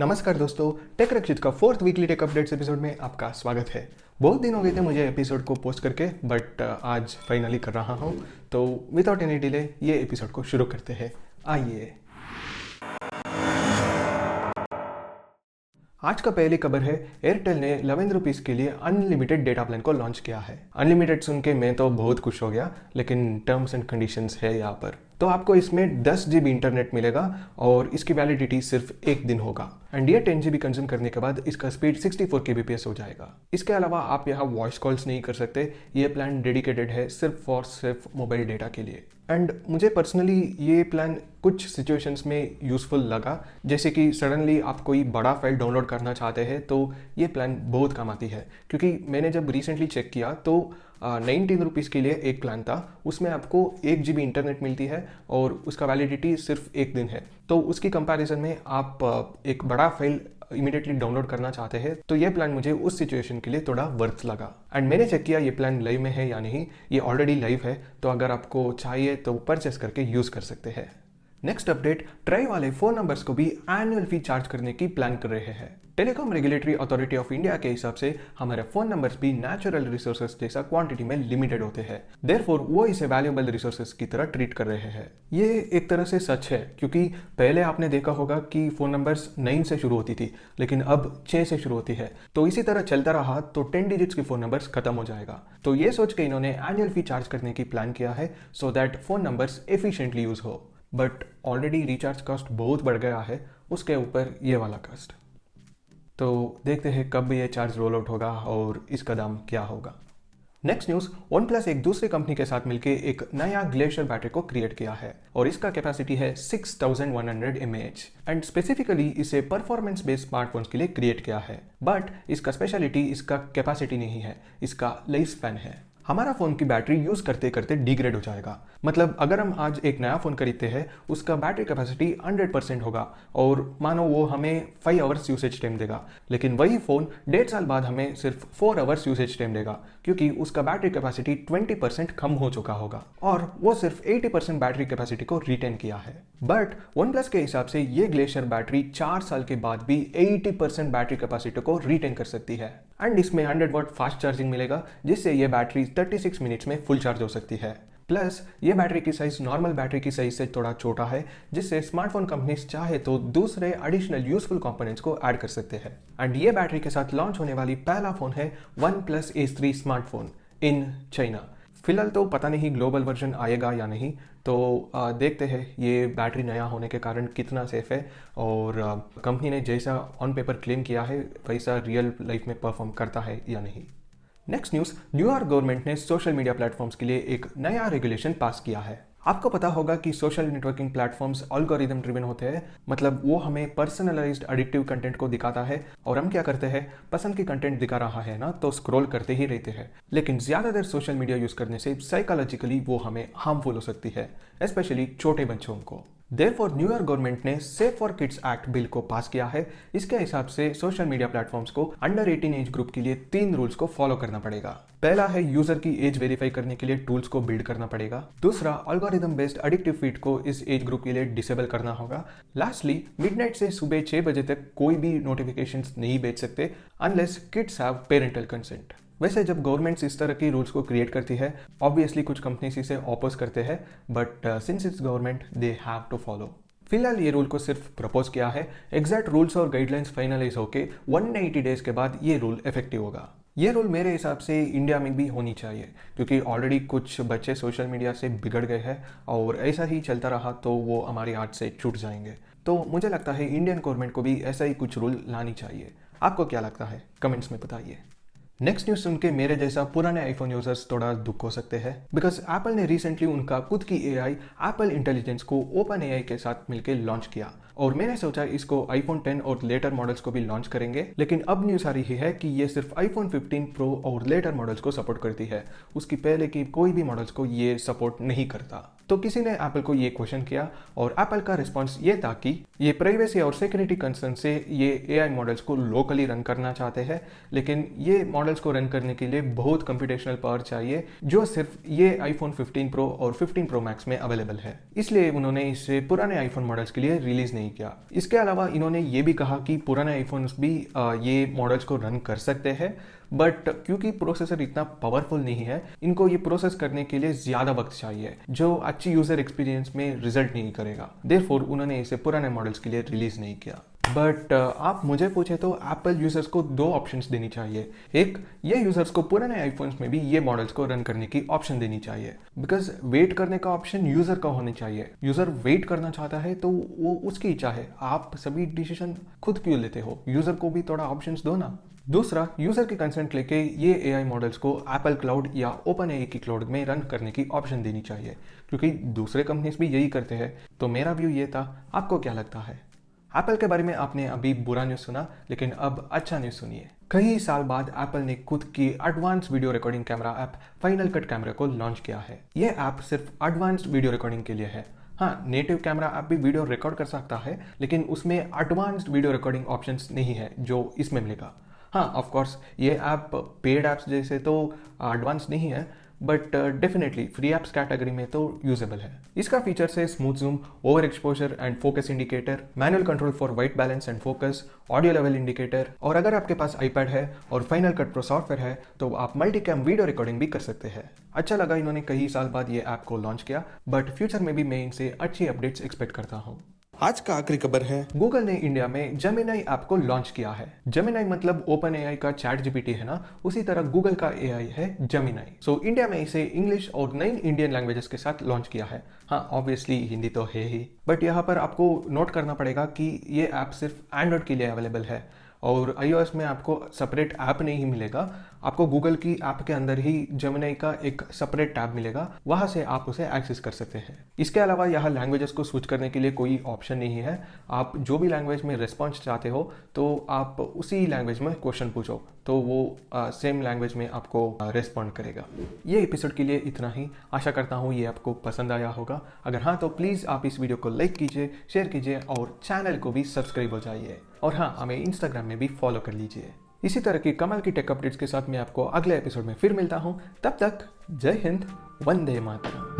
नमस्कार दोस्तों, टेक रक्षित का fourth weekly tech updates episode में आपका स्वागत है। बहुत दिन हो गए थे मुझे एपिसोड को पोस्ट करके, बट आज फाइनली कर रहा हूँ। तो विदाउट एनी डिले ये एपिसोड को शुरू करते हैं। आइए। आज का पहली खबर है, एयरटेल ने 11 रुपीज़ के लिए अनलिमिटेड डेटा प्लान को लॉन्च किया है। अनलिमिटेड सुन के मैं तो बहुत खुश हो गया, लेकिन टर्म्स एंड कंडीशंस है यहाँ पर। तो आपको इसमें 10 GB इंटरनेट मिलेगा और इसकी वैलिडिटी सिर्फ 1 दिन होगा। एंड ये 10 GB कंज्यूम करने के बाद इसका स्पीड 64 kbps हो जाएगा। इसके अलावा आप यहाँ वॉइस कॉल्स नहीं कर सकते। ये प्लान डेडिकेटेड है सिर्फ और सिर्फ मोबाइल डेटा के लिए। एंड मुझे पर्सनली ये प्लान कुछ सिचुएशंस में यूज़फुल लगा, जैसे कि सडनली आप कोई बड़ा फाइल डाउनलोड करना चाहते हैं तो ये प्लान बहुत काम आती है। क्योंकि मैंने जब रिसेंटली चेक किया तो 19 रुपीज़ के लिए एक प्लान था, उसमें आपको 1 GB इंटरनेट मिलती है और उसका वैलिडिटी सिर्फ 1 दिन है। तो उसकी कंपैरिजन में आप एक बड़ा फाइल इमीडिएटली डाउनलोड करना चाहते हैं तो ये प्लान मुझे उस सिचुएशन के लिए थोड़ा वर्थ लगा। एंड मैंने चेक किया ये प्लान लाइव में है या नहीं। ये ऑलरेडी लाइव है, तो अगर आपको चाहिए तो परचेस करके यूज़ कर सकते हैं। नेक्स्ट अपडेट, ट्राई वाले फ़ोन नंबर्स को भी एनुअल फी चार्ज करने की प्लान कर रहे हैं। Telecom regulatory authority of India के हिसाब से हमारे फोन नंबर्स भी नेचुरल रिसोर्सेज जैसा क्वांटिटी में लिमिटेड होते हैं। देयरफॉर वो इसे वैल्यूएबल रिसोर्सेज की तरह ट्रीट कर रहे हैं। ये एक तरह से सच है, क्योंकि पहले आपने देखा होगा कि फोन नंबर्स 9 से शुरू होती थी, लेकिन अब 6 से शुरू होती है। तो इसी तरह चलता रहा तो 10 डिजिट्स के फोन नंबर्स खत्म हो जाएगा। तो ये सोच के इन्होंने एनुअल फी चार्ज करने की प्लान किया है, so that phone numbers efficiently use हो। बट ऑलरेडी रिचार्ज कॉस्ट बहुत बढ़ गया है, उसके ऊपर ये वाला कॉस्ट। तो देखते हैं कब ये चार्ज रोल आउट होगा और इसका दाम क्या होगा। नेक्स्ट न्यूज़, OnePlus एक दूसरी कंपनी के साथ मिलकर एक नया ग्लेशियर बैटरी को क्रिएट किया है और इसका कैपेसिटी है 6100 mAh एंड स्पेसिफिकली इसे परफॉर्मेंस बेस्ड स्मार्टफोन्स के लिए क्रिएट किया है। बट इसका स्पेशलिटी इसका कैपेसिटी नहीं है, इसका लाइफ स्पैन है। हमारा फ़ोन की बैटरी यूज़ करते करते डिग्रेड हो जाएगा। मतलब अगर हम आज एक नया फ़ोन खरीदते हैं, उसका बैटरी कैपेसिटी 100% होगा और मानो वो हमें 5 आवर्स यूसेज टाइम देगा, लेकिन वही फ़ोन 1.5 साल बाद हमें सिर्फ 4 आवर्स यूसेज टाइम देगा, क्योंकि उसका बैटरी कैपेसिटी 20% कम हो चुका होगा और वो सिर्फ 80% बैटरी कैपेसिटी को रिटेन किया है। बट OnePlus के हिसाब से ये ग्लेशियर बैटरी 4 साल के बाद भी 80% बैटरी कैपेसिटी को रिटेन कर सकती है। एंड इसमें 100 वाट फास्ट चार्जिंग मिलेगा, जिससे ये बैटरी 36 मिनट्स में फुल चार्ज हो सकती है। प्लस ये बैटरी की साइज नॉर्मल बैटरी की साइज से थोड़ा छोटा है, जिससे स्मार्टफोन कंपनीज चाहे तो दूसरे एडिशनल यूजफुल कंपोनेंट्स को ऐड कर सकते हैं। एंड ये बैटरी के साथ लॉन्च होने वाली पहला फोन है OnePlus Ace 3 smartphone in China. फिलहाल तो पता नहीं ग्लोबल वर्जन आएगा या नहीं, तो देखते हैं ये बैटरी नया होने के कारण कितना सेफ है और कंपनी ने जैसा ऑन पेपर क्लेम किया है वैसा रियल लाइफ में परफॉर्म करता है या नहीं। नेक्स्ट न्यूज़, न्यूयॉर्क गवर्नमेंट ने सोशल मीडिया प्लेटफॉर्म्स के लिए एक नया रेगुलेशन पास किया है। आपको पता होगा कि social networking platforms algorithm driven होते हैं, मतलब वो हमें पर्सनलाइज्ड एडिक्टिव कंटेंट को दिखाता है और हम क्या करते हैं, पसंद की कंटेंट दिखा रहा है ना तो स्क्रॉल करते ही रहते हैं। लेकिन ज़्यादा देर सोशल मीडिया यूज़ करने से साइकोलॉजिकली वो हमें हार्मफुल हो सकती है, स्पेशली छोटे बच्चों को। देयरफॉर न्यूयॉर्क गवर्नमेंट ने safe for kids act bill को पास किया है। इसके हिसाब से सोशल मीडिया प्लेटफॉर्म्स को अंडर 18 एज ग्रुप के लिए 3 रूल्स को फॉलो करना पड़ेगा। पहला है यूजर की एज वेरीफाई करने के लिए टूल्स को बिल्ड करना पड़ेगा। दूसरा, एल्गोरिदम बेस्ड एडिक्टिव फीड को इस एज ग्रुप के लिए डिसेबल करना होगा। लास्टली, मिडनाइट से सुबह 6 बजे तक कोई भी नोटिफिकेशंस नहीं भेज सकते unless kids have parental consent. वैसे जब गवर्नमेंट्स इस तरह की रूल्स को क्रिएट करती है, ऑब्वियसली कुछ कंपनीज इसे ऑपोज करते हैं, but since it's government they have to follow. फिलहाल ये रूल को सिर्फ प्रपोज किया है। एग्जैक्ट रूल्स और गाइडलाइंस फाइनलाइज होकर 180 डेज के बाद ये रूल इफेक्टिव होगा। ये रूल मेरे हिसाब से इंडिया में भी होनी चाहिए, क्योंकि ऑलरेडी कुछ बच्चे सोशल मीडिया से बिगड़ गए हैं और ऐसा ही चलता रहा तो वो हमारी आर्ट से छूट जाएंगे। तो मुझे लगता है इंडियन गवर्नमेंट को भी ऐसा ही कुछ रूल लानी चाहिए। आपको क्या लगता है, कमेंट्स में बताइए। नेक्स्ट न्यूज़ सुन के मेरे जैसा पुराने आईफोन यूजर्स थोड़ा दुख हो सकते हैं, बिकॉज एप्पल ने रिसेंटली उनका खुद की AI एप्पल इंटेलिजेंस को OpenAI के साथ मिलकर लॉन्च किया और मैंने सोचा इसको iPhone 10 और लेटर मॉडल्स को भी लॉन्च करेंगे। लेकिन अब न्यूज़ आ रही है कि ये सिर्फ iPhone 15 Pro और लेटर मॉडल्स को सपोर्ट करती है, उसकी पहले की कोई भी मॉडल्स को ये सपोर्ट नहीं करता। तो किसी ने एप्पल को ये क्वेश्चन किया और एप्पल का रिस्पांस ये था कि ये प्राइवेसी और सिक्योरिटी कंसर्न से ये AI मॉडल्स को लोकली रन करना चाहते हैं, लेकिन ये मॉडल्स को रन करने के लिए बहुत कंप्यूटेशनल पावर चाहिए, जो सिर्फ ये iPhone 15 Pro और 15 Pro Max में अवेलेबल है। इसलिए उन्होंने इसे पुराने iPhone मॉडल्स के लिए रिलीज नहीं नहीं किया। इसके अलावा इन्होंने ये भी कहा कि पुराने आईफोन्स भी ये मॉडल्स को रन कर सकते हैं, बट क्योंकि प्रोसेसर इतना पावरफुल नहीं है, इनको ये प्रोसेस करने के लिए ज़्यादा वक्त चाहिए जो अच्छी यूज़र एक्सपीरियंस में रिजल्ट नहीं करेगा। देयरफॉर उन्होंने इसे पुराने मॉडल्स के लिए रिलीज़ नहीं किया। बट आप मुझे पूछे तो एप्पल यूजर्स को दो ऑप्शंस देनी चाहिए। एक, ये यूजर्स को पुराने आईफोन्स में भी ये मॉडल्स को रन करने की ऑप्शन देनी चाहिए, बिकॉज वेट करने का ऑप्शन यूजर का होना चाहिए। यूजर वेट करना चाहता है तो वो उसकी इच्छा है, आप सभी डिसीजन खुद क्यों लेते हो, यूजर को भी थोड़ा ऑप्शंस दो ना। दूसरा, यूजर की कंसेंट लेके ये एआई मॉडल्स को एप्पल क्लाउड या ओपन एआई की क्लाउड में रन करने की ऑप्शन देनी चाहिए, क्योंकि दूसरे कंपनीज भी यही करते हैं। तो मेरा व्यू ये था, आपको क्या लगता है? एप्पल के बारे में आपने अभी बुरा न्यूज़ सुना, लेकिन अब अच्छा न्यूज़ सुनिए। कई साल बाद एप्पल ने खुद की advance video recording camera app final cut camera को लॉन्च किया है। यह ऐप सिर्फ एडवांस्ड वीडियो रिकॉर्डिंग के लिए है। हाँ, नेटिव कैमरा ऐप भी वीडियो रिकॉर्ड कर सकता है, लेकिन उसमें एडवांस्ड वीडियो रिकॉर्डिंग ऑप्शंस नहीं है जो इसमें मिलेगा। हाँ, ऑफ कोर्स ये ऐप पेड ऐप्स जैसे तो एडवांस नहीं है, but definitely free apps category में तो यूजेबल है। इसका फीचर्स है smooth zoom, over exposure and focus indicator, manual control for white balance and focus, audio level indicator, और अगर आपके पास आईपैड है और फाइनल कट प्रो सॉफ्टवेयर है तो आप मल्टी कैम वीडियो रिकॉर्डिंग भी कर सकते हैं। अच्छा लगा इन्होंने कई साल बाद ये ऐप को लॉन्च किया, बट फ्यूचर में भी मैं इनसे अच्छी अपडेट्स एक्सपेक्ट करता हूँ। आज का आखिरी खबर है, गूगल ने इंडिया में जेमिनी ऐप को लॉन्च किया है। जेमिनी मतलब ओपन एआई का चैट जीपीटी है ना, उसी तरह गूगल का एआई है जेमिनी। सो इंडिया में इसे इंग्लिश और 9 इंडियन लैंग्वेजेस के साथ लॉन्च किया है। हाँ, ऑब्वियसली हिंदी तो है ही, बट यहाँ पर आपको नोट करना पड़ेगा कि ये ऐप सिर्फ एंड्रॉइड के लिए अवेलेबल है और iOS में आपको सेपरेट ऐप नहीं मिलेगा। आपको गूगल की ऐप के अंदर ही जेमिनी का एक सेपरेट टैब मिलेगा, वहाँ से आप उसे एक्सेस कर सकते हैं। इसके अलावा यहाँ लैंग्वेजेस को स्विच करने के लिए कोई ऑप्शन नहीं है। आप जो भी लैंग्वेज में रिस्पॉन्स चाहते हो तो आप उसी लैंग्वेज में क्वेश्चन पूछो तो वो सेम लैंग्वेज में आपको रिस्पॉन्ड करेगा। ये एपिसोड के लिए इतना ही। आशा करता हूँ ये आपको पसंद आया होगा। अगर हाँ तो प्लीज़ आप इस वीडियो को लाइक कीजिए, शेयर कीजिए और चैनल को भी सब्सक्राइब हो जाइए। और हाँ, हमें इंस्टाग्राम में भी फॉलो कर लीजिए। इसी तरह की कमाल की टेक अपडेट्स के साथ मैं आपको अगले एपिसोड में फिर मिलता हूँ। तब तक जय हिंद, वंदे मातरम।